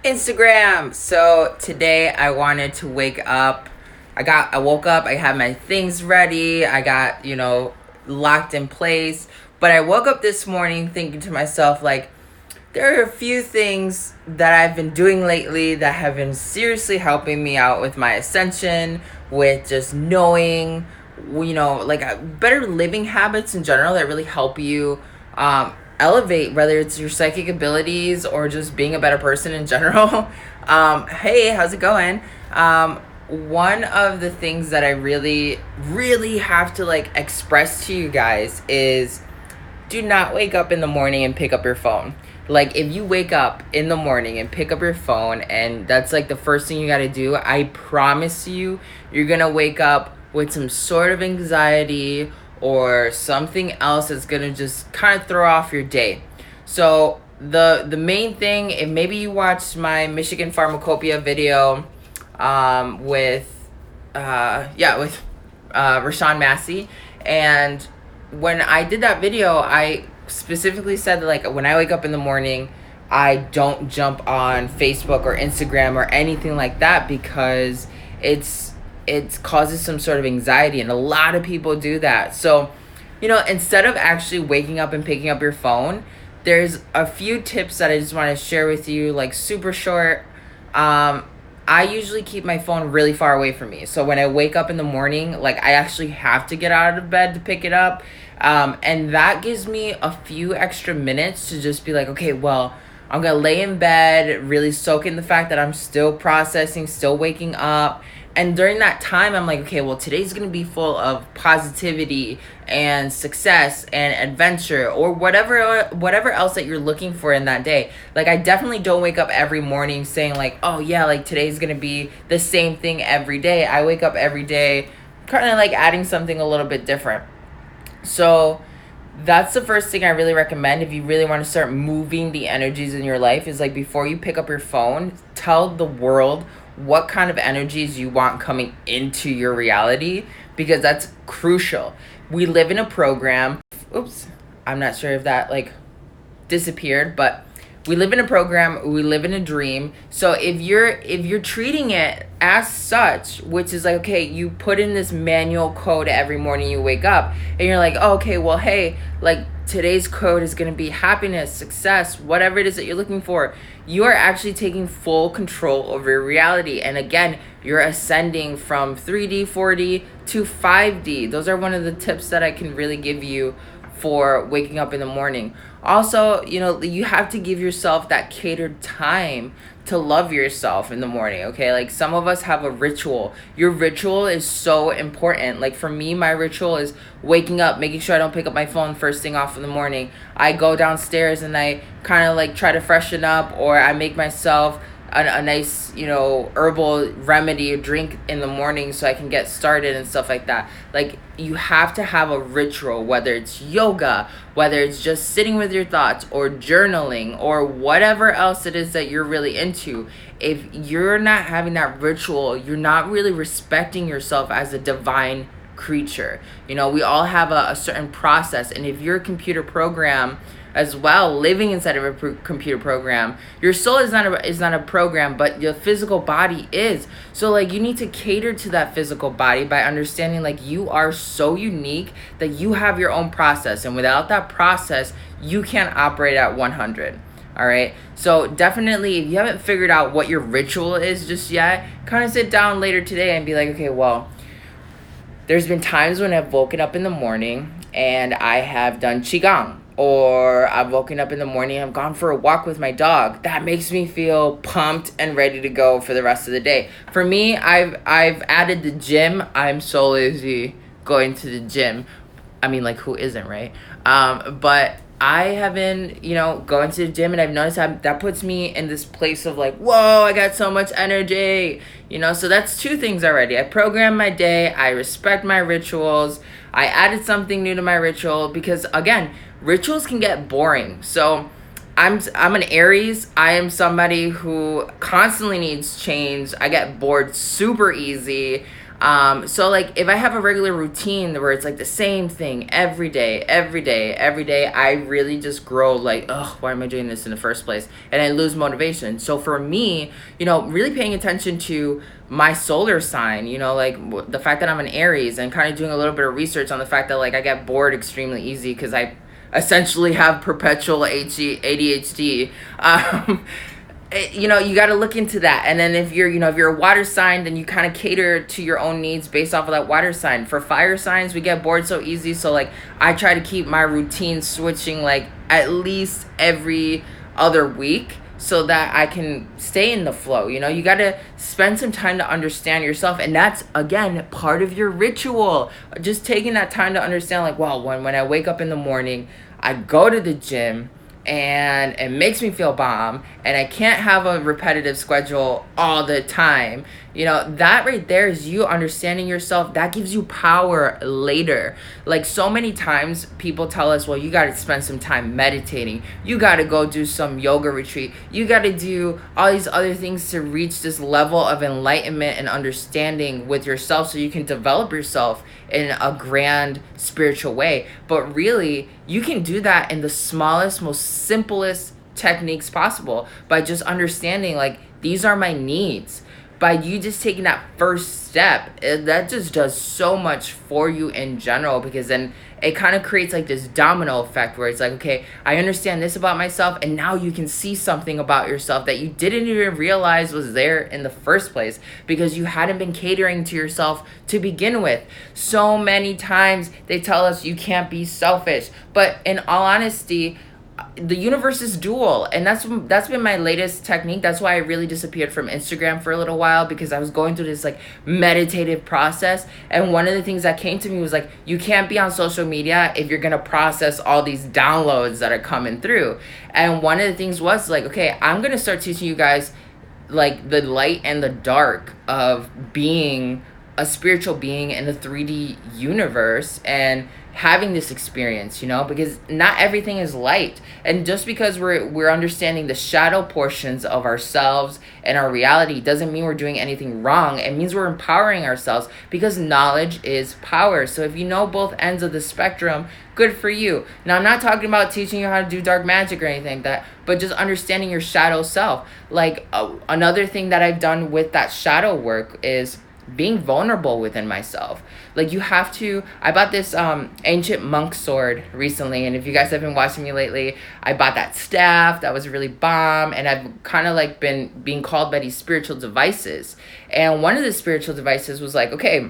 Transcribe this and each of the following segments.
Instagram. So today I wanted to wake up. I woke up, I had my things ready, I got, locked in place. But I woke up this morning thinking to myself, like, there are a few things that I've been doing lately that have been seriously helping me out with my ascension, with just knowing, better living habits in general that really help you elevate, whether it's your psychic abilities or just being a better person in general. Hey, how's it going? One of the things that I really, really have to express to you guys is do not wake up in the morning and pick up your phone. Like, if you wake up in the morning and pick up your phone and that's like the first thing you got to do, I promise you, you're going to wake up with some sort of anxiety or something else that's going to just kind of throw off your day. So the main thing, if maybe you watched my Michigan Pharmacopoeia video with Rashawn Massey, and when I did that video, I specifically said that, like, when I wake up in the morning, I don't jump on Facebook or Instagram or anything like that because it causes some sort of anxiety, and a lot of people do that. So, instead of actually waking up and picking up your phone, there's a few tips that I just want to share with you, like super short. I usually keep my phone really far away from me. So when I wake up in the morning, like, I actually have to get out of bed to pick it up. And that gives me a few extra minutes to just be like, okay, well, I'm going to lay in bed, really soak in the fact that I'm still processing, still waking up. And during that time, I'm like, okay, well, today's going to be full of positivity and success and adventure or whatever else that you're looking for in that day. Like, I definitely don't wake up every morning saying like, oh yeah, like today's going to be the same thing every day. I wake up every day kind of like adding something a little bit different. So that's the first thing I really recommend if you really want to start moving the energies in your life, is like, before you pick up your phone, tell the world what kind of energies you want coming into your reality, because that's crucial. We live in a program. Oops, I'm not sure if that disappeared, but we live in a program, we live in a dream. So if you're treating it as such, which is like, okay, you put in this manual code every morning you wake up and you're like, oh, okay, well, hey, like, today's code is going to be happiness, success, whatever it is that you're looking for. You are actually taking full control over your reality. And again, you're ascending from 3D, 4D to 5D. Those are one of the tips that I can really give you for waking up in the morning. Also, you have to give yourself that catered time to love yourself in the morning, okay? Like, some of us have a ritual. Your ritual is so important. Like, for me, my ritual is waking up, making sure I don't pick up my phone first thing off in the morning. I go downstairs and I kind of try to freshen up, or I make myself a nice, herbal remedy or drink in the morning so I can get started and stuff like that. Like, you have to have a ritual, whether it's yoga, whether it's just sitting with your thoughts or journaling or whatever else it is that you're really into. If you're not having that ritual, you're not really respecting yourself as a divine creature. We all have a certain process, and if you're a computer program as well, living inside of a computer program, your soul is not a program, but your physical body is. So you need to cater to that physical body by understanding you are so unique that you have your own process, and without that process you can't operate at 100. All right, so definitely, if you haven't figured out what your ritual is just yet, kind of sit down later today and be like, okay, well, there's been times when I've woken up in the morning and I have done qigong, or I've woken up in the morning and I've gone for a walk with my dog. That makes me feel pumped and ready to go for the rest of the day. For me, I've added the gym. I'm so lazy going to the gym. I mean, like, who isn't, right? But I have been, going to the gym, and I've noticed that puts me in this place of whoa, I got so much energy, so that's two things already. I program my day, I respect my rituals, I added something new to my ritual, because again, rituals can get boring. So I'm an Aries. I am somebody who constantly needs change. I get bored super easy. So like if I have a regular routine where it's like the same thing every day, I really just grow like, oh, why am I doing this in the first place? And I lose motivation. So for me, really paying attention to my solar sign, like the fact that I'm an Aries, and kind of doing a little bit of research on the fact that like I get bored extremely easy because I essentially have perpetual ADHD. You got to look into that. And then if you're a water sign, then you kind of cater to your own needs based off of that water sign. For fire signs, we get bored so easy. So like I try to keep my routine switching like at least every other week so that I can stay in the flow. You got to spend some time to understand yourself. And that's, again, part of your ritual. Just taking that time to understand, like, wow, when I wake up in the morning, I go to the gym, and it makes me feel bomb, and I can't have a repetitive schedule all the time. That right there is you understanding yourself. That gives you power later. Like so many times people tell us, well, you got to spend some time meditating, you got to go do some yoga retreat, you got to do all these other things to reach this level of enlightenment and understanding with yourself so you can develop yourself in a grand spiritual way. But really, you can do that in the smallest, most simplest techniques possible by just understanding, like, these are my needs. By you just taking that first step, that just does so much for you in general, because then it kind of creates like this domino effect where it's like, okay, I understand this about myself, and now you can see something about yourself that you didn't even realize was there in the first place because you hadn't been catering to yourself to begin with. So many times they tell us you can't be selfish, but in all honesty, the universe is dual, and that's been my latest technique. That's why I really disappeared from Instagram for a little while, because I was going through this like meditative process, and one of the things that came to me was like, you can't be on social media if you're gonna process all these downloads that are coming through. And one of the things was like, okay, I'm gonna start teaching you guys like the light and the dark of being a spiritual being in the 3D universe and having this experience, because not everything is light. And just because we're understanding the shadow portions of ourselves and our reality doesn't mean we're doing anything wrong. It means we're empowering ourselves, because knowledge is power. So if you know both ends of the spectrum, good for you. Now, I'm not talking about teaching you how to do dark magic or anything like that, but just understanding your shadow self. Like another thing that I've done with that shadow work is being vulnerable within myself. Like, you have to, I bought this ancient monk sword recently, and if you guys have been watching me lately, I bought that staff that was really bomb, and I've kind of like been being called by these spiritual devices. And one of the spiritual devices was like, okay,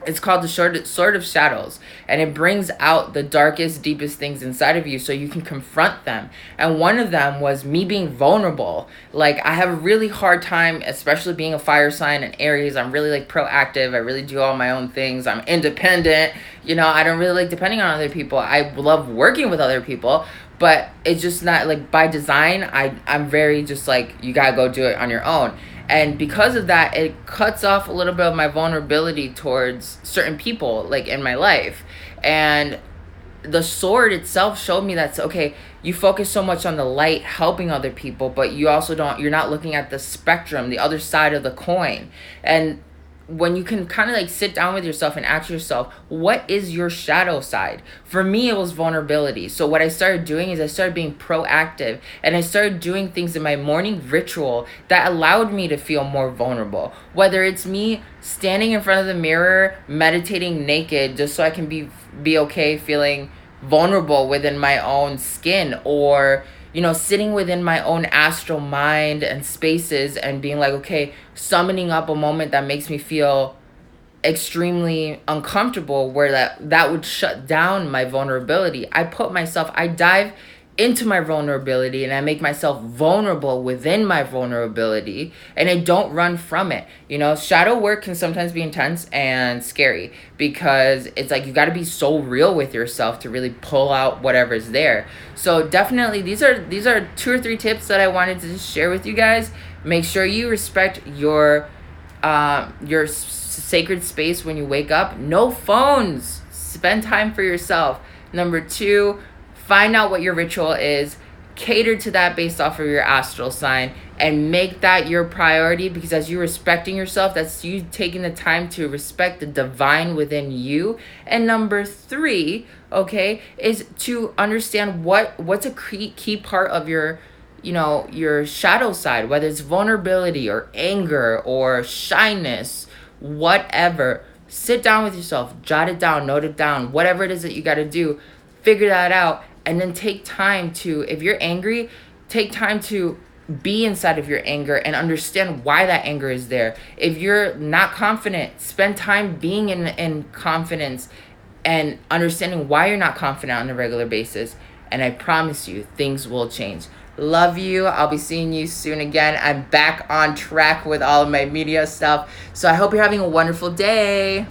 it's called the Sword of Shadows, and it brings out the darkest, deepest things inside of you so you can confront them. And one of them was me being vulnerable. Like, I have a really hard time, especially being a fire sign and Aries. I'm really like proactive. I really do all my own things. I'm independent. I don't really like depending on other people. I love working with other people, but it's just not like by design. I'm very just like, you gotta go do it on your own. And because of that, it cuts off a little bit of my vulnerability towards certain people, like in my life. And the sword itself showed me that's okay. You focus so much on the light helping other people, but you're not looking at the spectrum, the other side of the coin. And when you can kind of like sit down with yourself and ask yourself, what is your shadow side? For me, it was vulnerability. So what I started doing is I started being proactive, and I started doing things in my morning ritual that allowed me to feel more vulnerable. Whether it's me standing in front of the mirror, meditating naked, just so I can be okay feeling vulnerable within my own skin, or sitting within my own astral mind and spaces and being like, okay, summoning up a moment that makes me feel extremely uncomfortable, where that would shut down my vulnerability. I dive into my vulnerability, and I make myself vulnerable within my vulnerability, and I don't run from it. Shadow work can sometimes be intense and scary, because it's like you got to be so real with yourself to really pull out whatever's there. So definitely these are 2 or 3 tips that I wanted to just share with you guys. Make sure you respect your sacred space when you wake up. No phones. Spend time for yourself. Number 2, find out what your ritual is. cater to that based off of your astral sign and make that your priority, because as you're respecting yourself, that's you taking the time to respect the divine within you. And number 3, okay, is to understand what's a key part of your, you know, your shadow side, whether it's vulnerability or anger or shyness, whatever. Sit down with yourself, jot it down, note it down, whatever it is that you got to do, figure that out. And then take time to, if you're angry, take time to be inside of your anger and understand why that anger is there. If you're not confident, spend time being in confidence and understanding why you're not confident on a regular basis. And I promise you, things will change. Love you. I'll be seeing you soon again. I'm back on track with all of my media stuff. So I hope you're having a wonderful day.